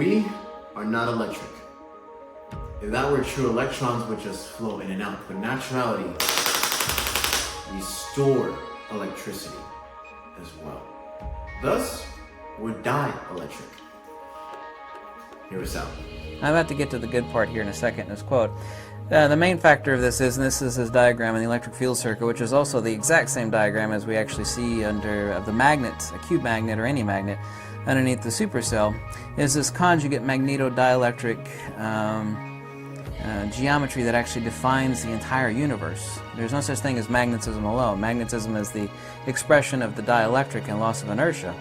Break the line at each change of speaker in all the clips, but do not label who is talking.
We are not electric. If that were true, electrons would just flow in and out. But naturality, we store electricity as well. Thus, we're dielectric. Hear us out.
I'm about to get to the good part here in a second in this quote. The main factor of this is, and this is his diagram in the electric field circuit, which is also the exact same diagram as we actually see under the magnet, a cube magnet or any magnet, underneath the supercell, is this conjugate magnetodielectric geometry that actually defines the entire universe. There's no such thing as magnetism alone. Magnetism is the expression of the dielectric and loss of inertia.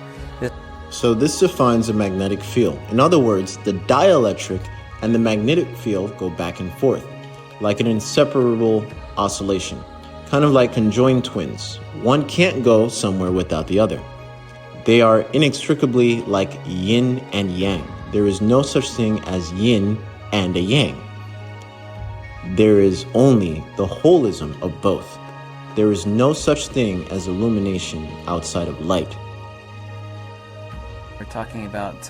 So this defines a magnetic field. In other words, the dielectric and the magnetic field go back and forth, like an inseparable oscillation, kind of like conjoined twins. One can't go somewhere without the other. They are inextricably like yin and yang. There is no such thing as yin and a yang. There is only the holism of both. There is no such thing as illumination outside of light.
We're talking about,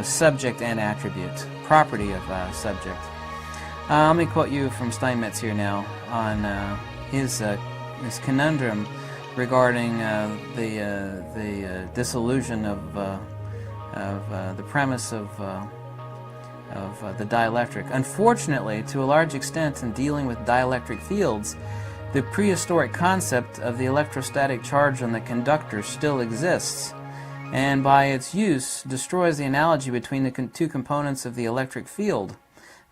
subject and attribute, property of subject. Let me quote you from Steinmetz here now on his conundrum regarding the disillusion of the premise of the dielectric. Unfortunately, to a large extent in dealing with dielectric fields, the prehistoric concept of the electrostatic charge on the conductor still exists, and by its use destroys the analogy between the two components of the electric field,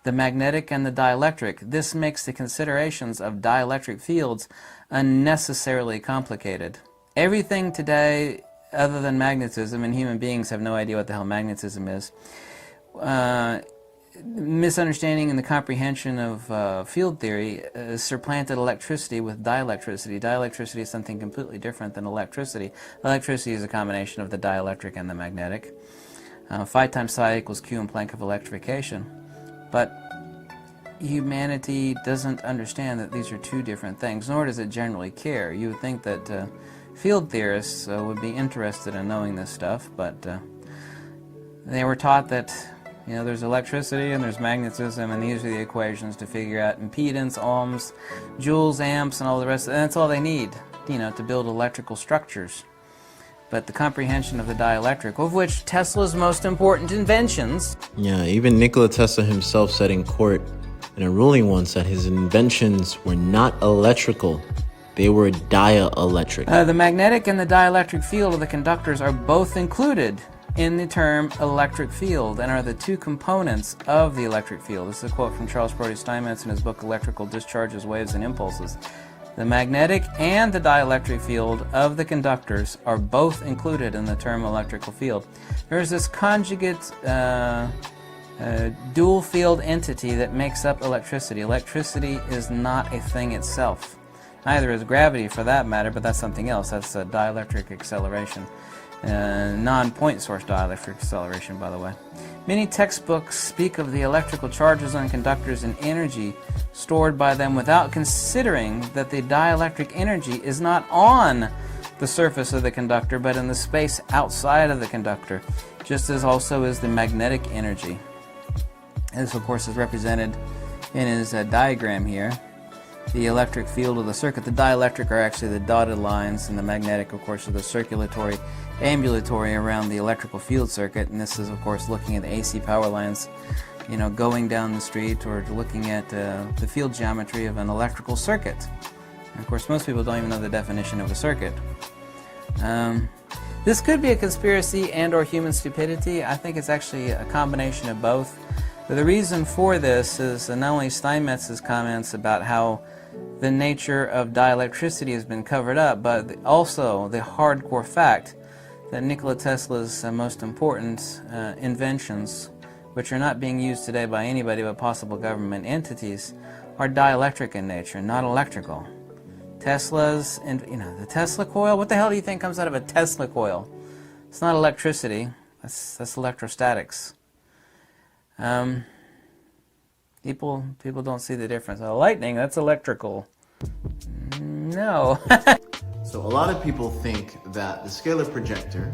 the magnetic and the dielectric. This makes the considerations of dielectric fields unnecessarily complicated. Everything today other than magnetism, and human beings have no idea what the hell magnetism is, misunderstanding and the comprehension of field theory supplanted electricity with dielectricity. Dielectricity is something completely different than electricity. Electricity is a combination of the dielectric and the magnetic. Phi times psi equals Q in Planck of electrification. But humanity doesn't understand that these are two different things, nor does it generally care. You would think that field theorists would be interested in knowing this stuff, but they were taught that there's electricity and there's magnetism, and these are the equations to figure out impedance, ohms, joules, amps, and all the rest. And that's all they need, to build electrical structures. But the comprehension of the dielectric, of which Tesla's most important inventions...
Yeah, even Nikola Tesla himself said in court in a ruling once that his inventions were not electrical. They were dielectric.
The magnetic and the dielectric field of the conductors are both included in the term electric field and are the two components of the electric field. This is a quote from Charles Brodie Steinmetz in his book Electrical Discharges, Waves, and Impulses. The magnetic and the dielectric field of the conductors are both included in the term electrical field. There's this conjugate dual field entity that makes up electricity. Electricity is not a thing itself. Neither is gravity for that matter, but that's something else. That's a dielectric acceleration. Non-point source dielectric acceleration, by the way. Many textbooks speak of the electrical charges on conductors and energy stored by them without considering that the dielectric energy is not on the surface of the conductor but in the space outside of the conductor, just as also is the magnetic energy. This, of course, is represented in his diagram here. The electric field of the circuit. The dielectric are actually the dotted lines, and the magnetic, of course, are the circulatory, ambulatory around the electrical field circuit. And this is, of course, looking at the AC power lines, going down the street, or looking at the field geometry of an electrical circuit. And of course, most people don't even know the definition of a circuit. This could be a conspiracy and or human stupidity. I think it's actually a combination of both. But the reason for this is not only Steinmetz's comments about how the nature of dielectricity has been covered up, but also the hardcore fact that Nikola Tesla's most important inventions, which are not being used today by anybody but possible government entities, are dielectric in nature, not electrical. Tesla's, the Tesla coil, what the hell do you think comes out of a Tesla coil? It's not electricity, that's electrostatics. People don't see the difference. Oh, lightning, that's electrical. No.
So a lot of people think that the scalar projector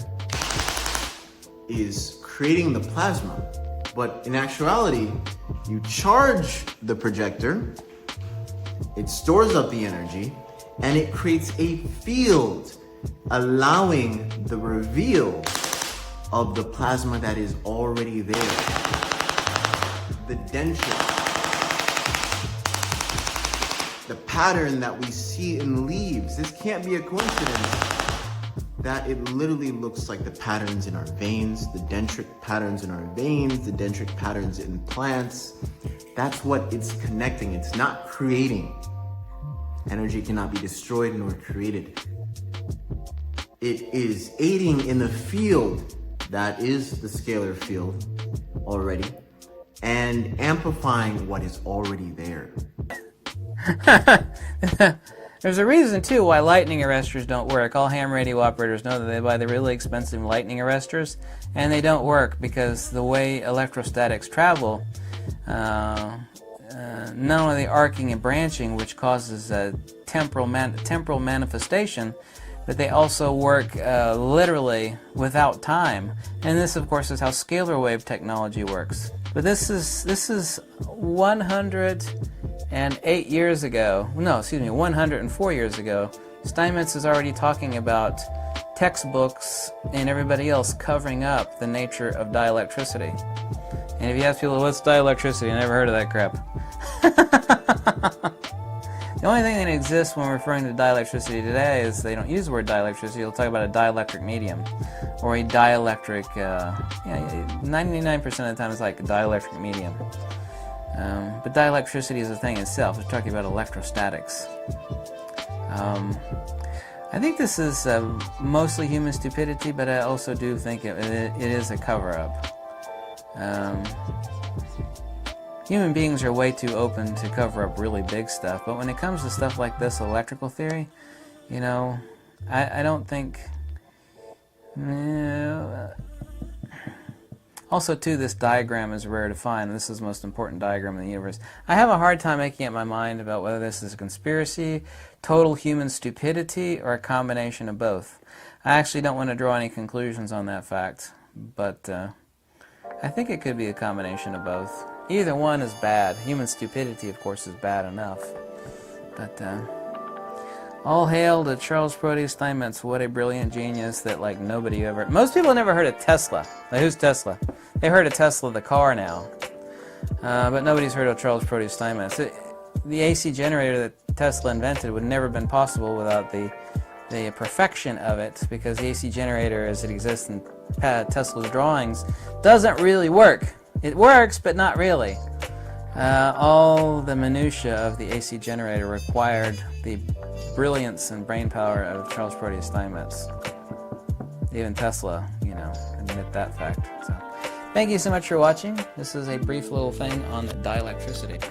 is creating the plasma. But in actuality, you charge the projector, it stores up the energy, and it creates a field, allowing the reveal of the plasma that is already there. The denture, the pattern that we see in leaves. This can't be a coincidence that it literally looks like the patterns in our veins, the dendritic patterns in our veins, the dendritic patterns in plants. That's what it's connecting. It's not creating. Energy cannot be destroyed nor created. It is aiding in the field that is the scalar field already, and amplifying what is already there.
There's a reason, too, why lightning arresters don't work. All ham radio operators know that they buy the really expensive lightning arresters, and they don't work because the way electrostatics travel, not only the arcing and branching, which causes a temporal manifestation, but they also work literally without time. And this, of course, is how scalar wave technology works. But this is 108 years ago. No, excuse me, 104 years ago. Steinmetz is already talking about textbooks and everybody else covering up the nature of dielectricity. And if you ask people, what's dielectricity? I never heard of that crap. The only thing that exists when referring to dielectricity today is they don't use the word dielectricity. They'll talk about a dielectric medium or a dielectric, 99% of the time it's like a dielectric medium. But dielectricity is a thing itself. We're talking about electrostatics. I think this is mostly human stupidity, but I also do think it is a cover-up. Human beings are way too open to cover up really big stuff, but when it comes to stuff like this electrical theory, you know, I don't think... Also, too, this diagram is rare to find. This is the most important diagram in the universe. I have a hard time making up my mind about whether this is a conspiracy, total human stupidity, or a combination of both. I actually don't want to draw any conclusions on that fact, but I think it could be a combination of both. Either one is bad. Human stupidity, of course, is bad enough. But, all hail to Charles Proteus Steinmetz. What a brilliant genius that, like, nobody ever... Most people never heard of Tesla. Like, who's Tesla? They heard of Tesla, the car, now. But nobody's heard of Charles Proteus Steinmetz. The AC generator that Tesla invented would never have been possible without the perfection of it, because the AC generator, as it exists in Tesla's drawings, doesn't really work. It works, but not really. All the minutiae of the AC generator required the brilliance and brain power of Charles Proteus Steinmetz. Even Tesla, you know, admit that fact. So, thank you so much for watching. This is a brief little thing on dielectricity.